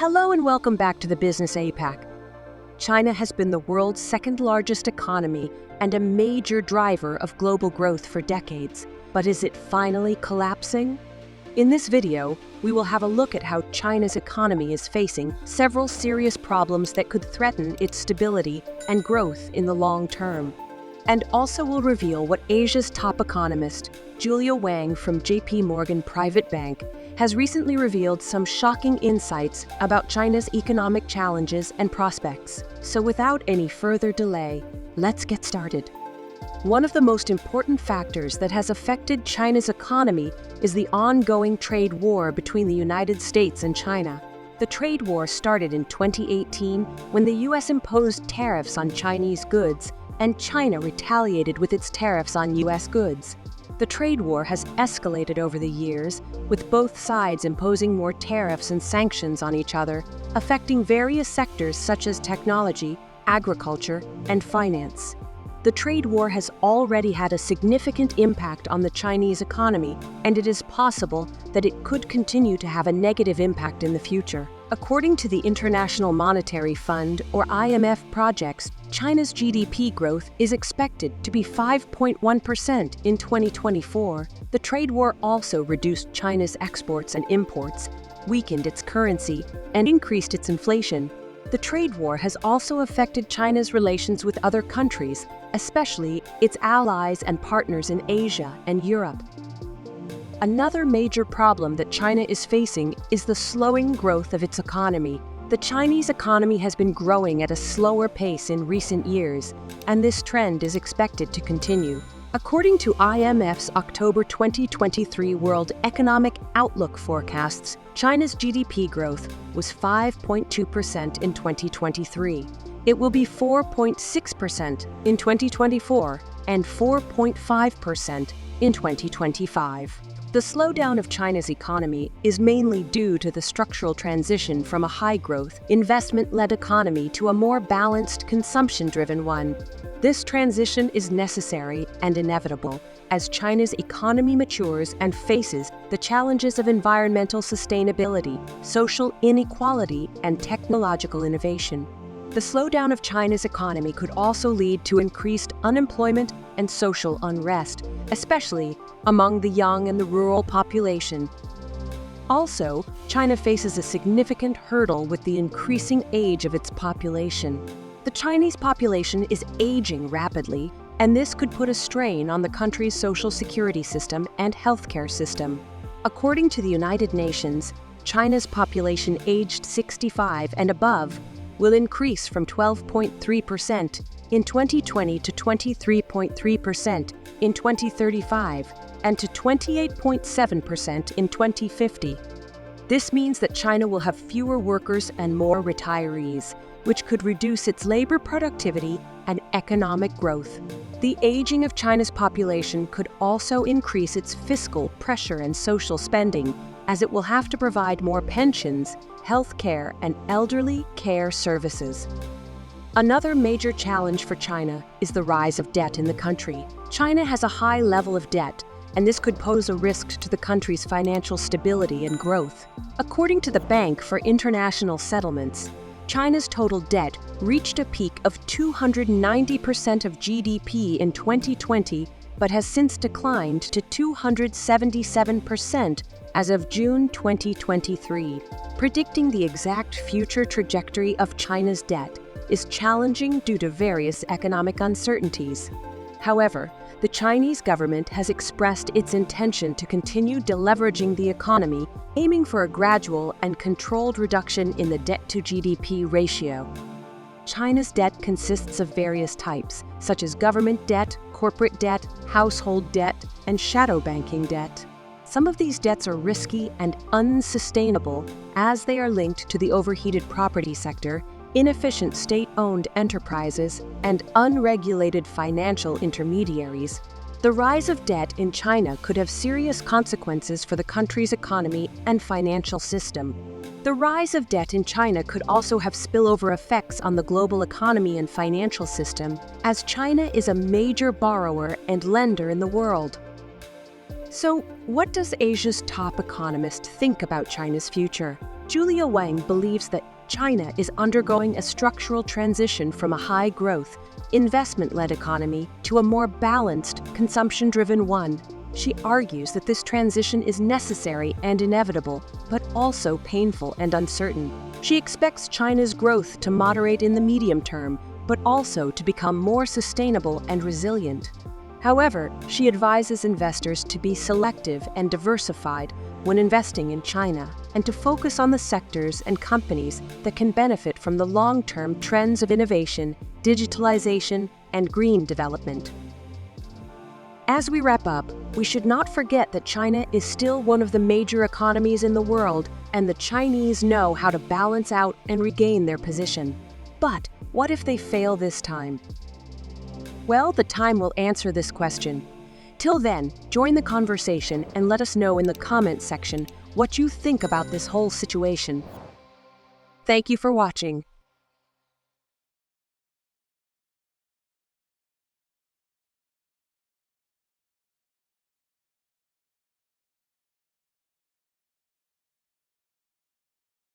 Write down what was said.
Hello and welcome back to the Business Apac. China has been the world's second largest economy and a major driver of global growth for decades. But is it finally collapsing? In this video, we will have a look at how China's economy is facing several serious problems that could threaten its stability and growth in the long term. And also will reveal what Asia's top economist, Julia Wang from JP Morgan Private Bank, has recently revealed some shocking insights about China's economic challenges and prospects. So without any further delay, let's get started. One of the most important factors that has affected China's economy is the ongoing trade war between the United States and China. The trade war started in 2018 when the US imposed tariffs on Chinese goods and China retaliated with its tariffs on US goods. The trade war has escalated over the years, with both sides imposing more tariffs and sanctions on each other, affecting various sectors such as technology, agriculture, and finance. The trade war has already had a significant impact on the Chinese economy, and it is possible that it could continue to have a negative impact in the future. According to the International Monetary Fund, or IMF projects, China's GDP growth is expected to be 5.1% in 2024. The trade war also reduced China's exports and imports, weakened its currency, and increased its inflation. The trade war has also affected China's relations with other countries, especially its allies and partners in Asia and Europe. Another major problem that China is facing is the slowing growth of its economy. The Chinese economy has been growing at a slower pace in recent years, and this trend is expected to continue. According to IMF's October 2023 World Economic Outlook forecasts, China's GDP growth was 5.2% in 2023. It will be 4.6% in 2024 and 4.5% in 2025. The slowdown of China's economy is mainly due to the structural transition from a high-growth, investment-led economy to a more balanced, consumption-driven one. This transition is necessary and inevitable as China's economy matures and faces the challenges of environmental sustainability, social inequality, and technological innovation. The slowdown of China's economy could also lead to increased unemployment and social unrest, especially among the young and the rural population. Also, China faces a significant hurdle with the increasing age of its population. The Chinese population is aging rapidly, and this could put a strain on the country's social security system and healthcare system. According to the United Nations, China's population aged 65 and above will increase from 12.3% in 2020 to 23.3% in 2035 and to 28.7% in 2050. This means that China will have fewer workers and more retirees, which could reduce its labor productivity and economic growth. The aging of China's population could also increase its fiscal pressure and social spending, as it will have to provide more pensions, health care, and elderly care services. Another major challenge for China is the rise of debt in the country. China has a high level of debt, and this could pose a risk to the country's financial stability and growth. According to the Bank for International Settlements, China's total debt reached a peak of 290% of GDP in 2020, but has since declined to 277% as of June 2023. Predicting the exact future trajectory of China's debt is challenging due to various economic uncertainties. However, the Chinese government has expressed its intention to continue deleveraging the economy, aiming for a gradual and controlled reduction in the debt-to-GDP ratio. China's debt consists of various types, such as government debt, corporate debt, household debt, and shadow banking debt. Some of these debts are risky and unsustainable as they are linked to the overheated property sector, inefficient state-owned enterprises, and unregulated financial intermediaries. The rise of debt in China could have serious consequences for the country's economy and financial system. The rise of debt in China could also have spillover effects on the global economy and financial system, as China is a major borrower and lender in the world. So, what does Asia's top economist think about China's future? Julia Wang believes that China is undergoing a structural transition from a high-growth, investment-led economy to a more balanced, consumption-driven one. She argues that this transition is necessary and inevitable, but also painful and uncertain. She expects China's growth to moderate in the medium term, but also to become more sustainable and resilient. However, she advises investors to be selective and diversified when investing in China, and to focus on the sectors and companies that can benefit from the long-term trends of innovation, digitalization, and green development. As we wrap up, we should not forget that China is still one of the major economies in the world, and the Chinese know how to balance out and regain their position. But what if they fail this time? Well, the time will answer this question. Till then, join the conversation and let us know in the comments section what you think about this whole situation. Thank you for watching.